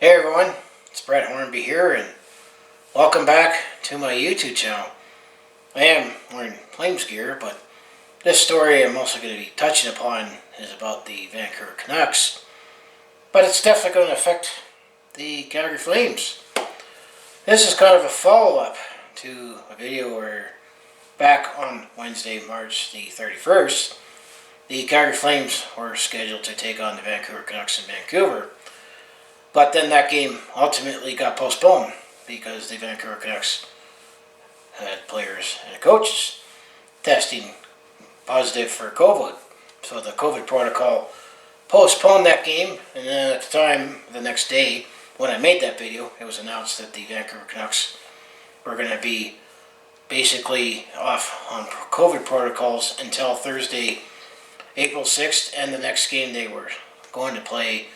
Hey everyone, it's Brett Hornby here, and welcome back to my YouTube channel. I am wearing Flames gear, but this story I'm also going to be touching upon is about the Vancouver Canucks, but it's definitely going to affect the Calgary Flames. This is kind of a follow-up to a video where back on Wednesday, March the 31st, the Calgary Flames were scheduled to take on the Vancouver Canucks in Vancouver. But then that game ultimately got postponed because the Vancouver Canucks had players and coaches testing positive for COVID. So the COVID protocol postponed that game, and then at the time, the next day, when I made that video, it was announced that the Vancouver Canucks were going to be basically off on COVID protocols until Thursday, April 6th, and the next game they were going to play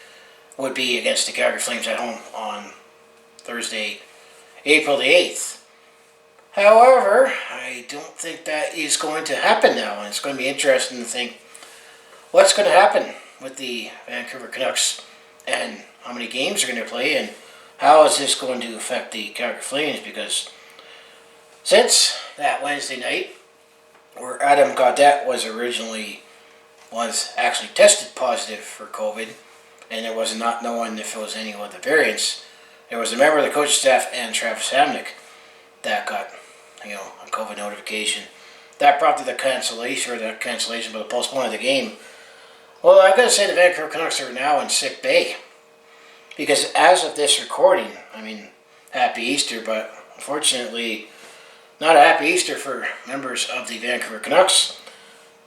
would be against the Calgary Flames at home on Thursday, April the 8th. However, I don't think that is going to happen now, and it's going to be interesting to think what's going to happen with the Vancouver Canucks and how many games they're going to play, and how is this going to affect the Calgary Flames, because since that Wednesday night, where Adam Gaudette was actually tested positive for COVID, and it was not known if it was any of the variants. There was a member of the coaching staff and Travis Hamonic that got, a COVID notification. That prompted the cancellation, but the postponement of the game. Well, I've got to say the Vancouver Canucks are now in sick bay. Because as of this recording, happy Easter, but unfortunately, not a happy Easter for members of the Vancouver Canucks.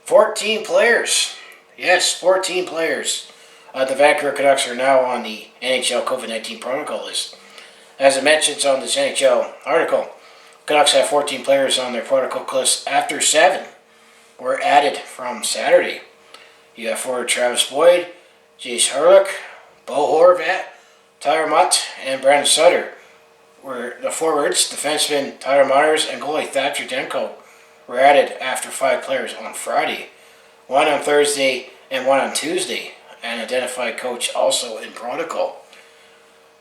14 players. Yes, 14 players. The Vancouver Canucks are now on the NHL COVID-19 protocol list. As it mentions on this NHL article, Canucks have 14 players on their protocol list after 7 were added from Saturday. You have forward Travis Boyd, Jace Hurlick, Bo Horvat, Tyler Mutt, and Brandon Sutter. Where the forwards, defenseman Tyler Myers and goalie Thatcher Demko were added after 5 players on Friday, 1 on Thursday and 1 on Tuesday. An identified coach also in protocol.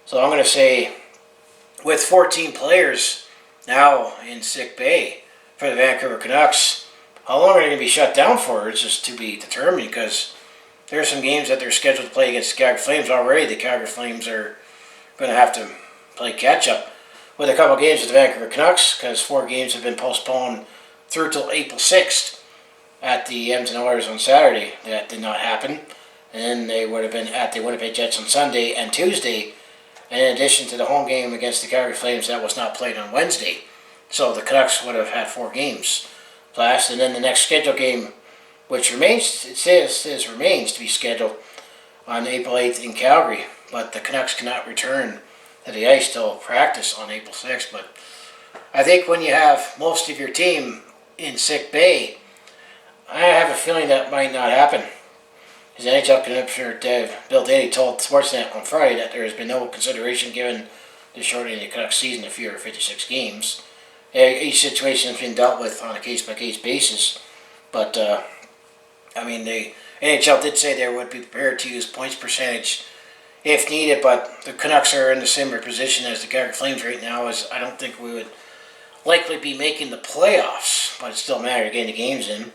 So I'm going to say, with 14 players now in sick bay for the Vancouver Canucks, how long are they going to be shut down for? It's just to be determined, because there are some games that they're scheduled to play against the Calgary Flames already. The Calgary Flames are going to have to play catch-up with a couple games with the Vancouver Canucks, because 4 games have been postponed through till April 6th at the Edmonton Oilers on Saturday. That did not happen. And they would have been at the Winnipeg Jets on Sunday and Tuesday, and in addition to the home game against the Calgary Flames that was not played on Wednesday. So the Canucks would have had 4 games last, and then the next scheduled game, which remains to be scheduled on April 8th in Calgary, but the Canucks cannot return to the ice till practice on April 6th. But I think when you have most of your team in sick bay, I have a feeling that might not happen. His NHL Commissioner Bill Daly told Sportsnet on Friday that there has been no consideration given the shortening of the Canucks season to fewer 56 games. Each situation has been dealt with on a case-by-case basis, but the NHL did say they would be prepared to use points percentage if needed, but the Canucks are in a similar position as the Calgary Flames right now, as I don't think we would likely be making the playoffs, but it still matters getting the games in.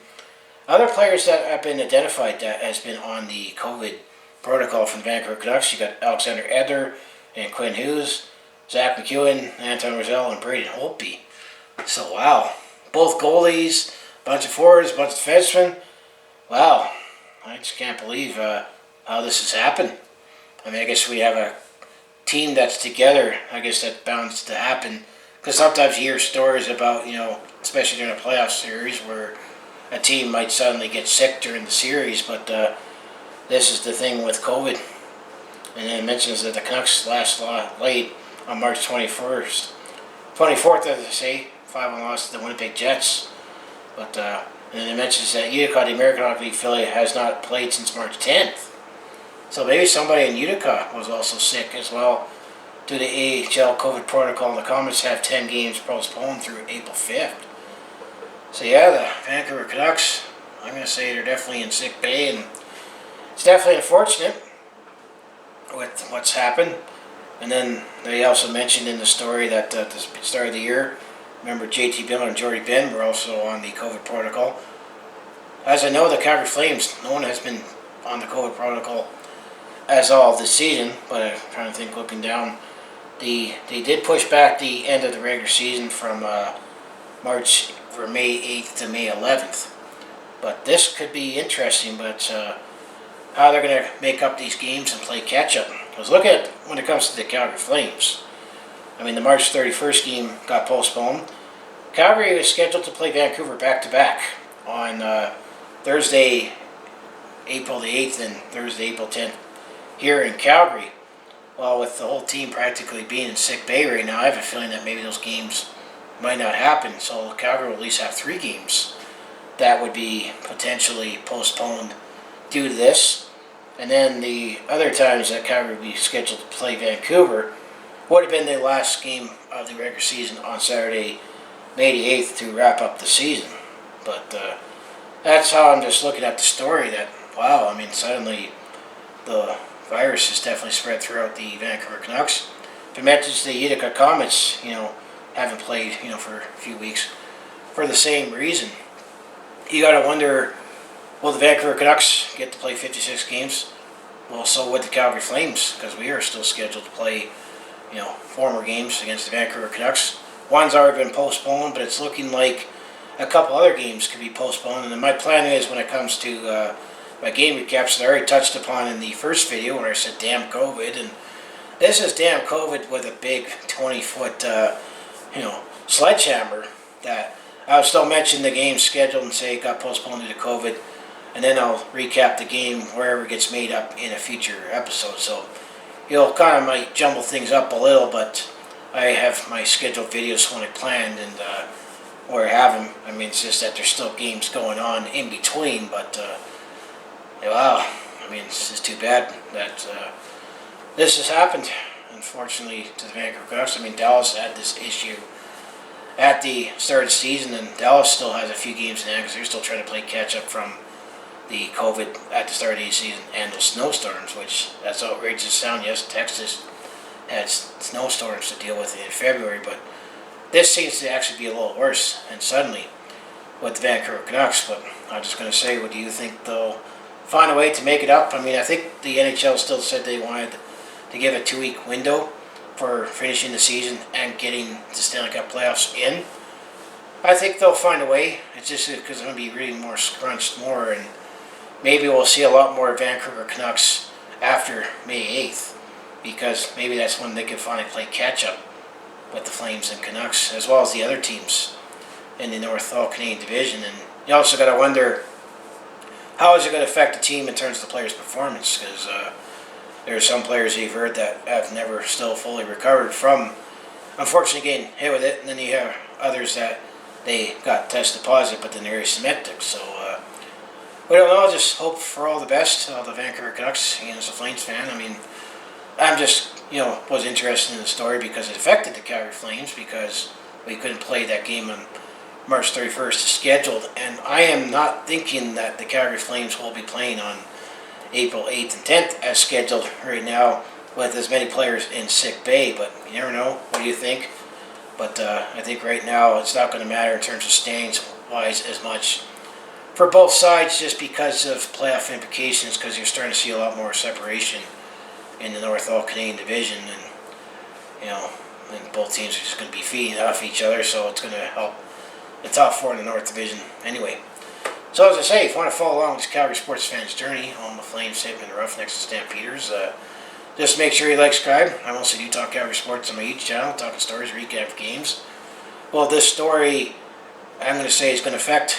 Other players that have been identified that has been on the COVID protocol from the Vancouver Canucks, you got Alexander Edler and Quinn Hughes, Zach McEwen, Anton Rizal, and Braden Holtby. So wow, both goalies, bunch of forwards, bunch of defensemen. Wow, I just can't believe how this has happened. I guess we have a team that's together. I guess that's bound to happen, because sometimes you hear stories about, especially during a playoff series, where a team might suddenly get sick during the series, but this is the thing with COVID. And it mentions that the Canucks last late on March 24th, as I say, 5-1 loss to the Winnipeg Jets. But and then it mentions that Utica, the American Hockey League affiliate, has not played since March 10th. So maybe somebody in Utica was also sick as well due to AHL COVID protocol. The Comets have 10 games postponed through April 5th. So yeah, the Vancouver Canucks, I'm going to say they're definitely in sick bay, and it's definitely unfortunate with what's happened. And then they also mentioned in the story that at the start of the year, remember JT Bill and Jordy Ben were also on the COVID protocol. As I know, the Calgary Flames, no one has been on the COVID protocol as all this season, but I'm trying to think looking down. They did push back the end of the regular season from May 8th to May 11th. But this could be interesting, but how they're going to make up these games and play catch up. Because look at when it comes to the Calgary Flames. I mean, the March 31st game got postponed. Calgary was scheduled to play Vancouver back-to-back on Thursday, April the 8th and Thursday, April 10th here in Calgary. Well, with the whole team practically being in sick bay right now, I have a feeling that maybe those games might not happen. So Calgary will at least have 3 games that would be potentially postponed due to this. And then the other times that Calgary would be scheduled to play Vancouver would have been the last game of the regular season on Saturday, May the 8th to wrap up the season. But that's how I'm just looking at the story that, wow, I mean, suddenly the virus is definitely spread throughout the Vancouver Canucks. If it mentions the Utica Comets, haven't played, for a few weeks for the same reason. You got to wonder, will the Vancouver Canucks get to play 56 games? Well, so would the Calgary Flames, because we are still scheduled to play, 4 more games against the Vancouver Canucks. One's already been postponed, but it's looking like a couple other games could be postponed. And then my plan is when it comes to my game recaps that I already touched upon in the first video where I said damn COVID, and this is damn COVID with a big 20-foot sledgehammer that I'll still mention the game scheduled and say it got postponed due to COVID, and then I'll recap the game wherever it gets made up in a future episode. So you'll kind of might jumble things up a little, but I have my scheduled videos when I planned and where I have them. I mean, it's just that there's still games going on in between, but wow, I mean, it's just too bad that this has happened, unfortunately, to the Vancouver Canucks. I mean, Dallas had this issue at the start of the season, and Dallas still has a few games in hand because they're still trying to play catch up from the COVID at the start of the season and the snowstorms, which that's outrageous sound. Yes, Texas had snowstorms to deal with in February, but this seems to actually be a little worse, and suddenly with the Vancouver Canucks. But I'm just going to say, what do you think they'll find a way to make it up? I mean, I think the NHL still said they wanted to give a 2-week window for finishing the season and getting the Stanley Cup playoffs in. I think they'll find a way. It's just because I'm going to be reading more scrunched more, and maybe we'll see a lot more Vancouver Canucks after May 8th, because maybe that's when they can finally play catch-up with the Flames and Canucks, as well as the other teams in the North All-Canadian Division. And you also got to wonder, how is it going to affect the team in terms of the players' performance? Because there are some players you've heard that have never still fully recovered from, unfortunately, getting hit with it. And then you have others that they got tested positive, but then they're asymptomatic. So we don't know. Just hope for all the best. The Vancouver Canucks, as a Flames fan, I mean, I'm just, was interested in the story because it affected the Calgary Flames because we couldn't play that game on March 31st as scheduled. And I am not thinking that the Calgary Flames will be playing on April 8th and 10th as scheduled right now with as many players in sick bay. But you never know. What do you think? But I think right now it's not going to matter in terms of standings-wise as much for both sides, just because of playoff implications, because you're starting to see a lot more separation in the North All-Canadian Division, and both teams are just going to be feeding off each other, so it's going to help the top 4 in the North Division anyway. So as I say, if you want to follow along this Calgary sports fans' journey, home of Flames, Hitmen, the Roughnecks, and Stampeders, just make sure you like, subscribe. I also do talk Calgary sports on my YouTube channel, talking stories, recap games. Well, this story, I'm going to say, is going to affect,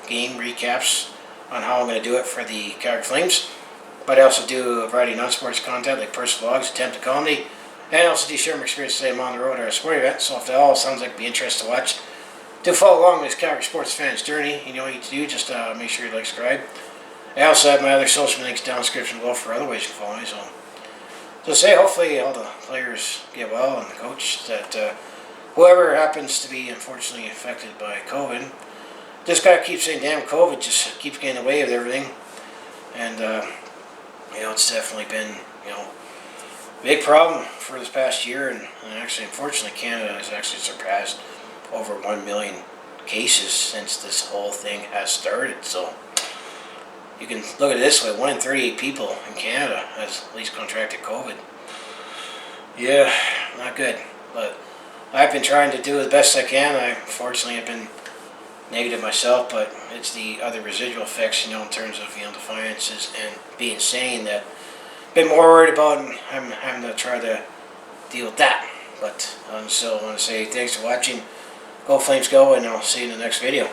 game recaps on how I'm going to do it for the Calgary Flames. But I also do a variety of non-sports content like personal vlogs, attempted comedy, and I also do share my experience today I'm on the road at a sporting event. So if that all sounds like it'd be interesting to watch, do follow along with this Calgary sports fans' journey. You know what you need to do, just make sure you like, subscribe. I also have my other social links down in the description below for other ways you can follow me. So say, hopefully all the players get well, and the coach, that whoever happens to be unfortunately affected by COVID, just gotta keep saying damn COVID, just keeps getting away with everything. And it's definitely been Big problem for this past year, and actually, unfortunately, Canada has actually surpassed over 1 million cases since this whole thing has started. So you can look at it this way: 1 in 38 people in Canada has at least contracted COVID. Yeah, not good. But I've been trying to do the best I can. I unfortunately have been negative myself, but it's the other residual effects, in terms of the finances and being sane, that I've been more worried about, and I'm having to try to deal with that. But so I want to say thanks for watching. Go Flames, go, and I'll see you in the next video.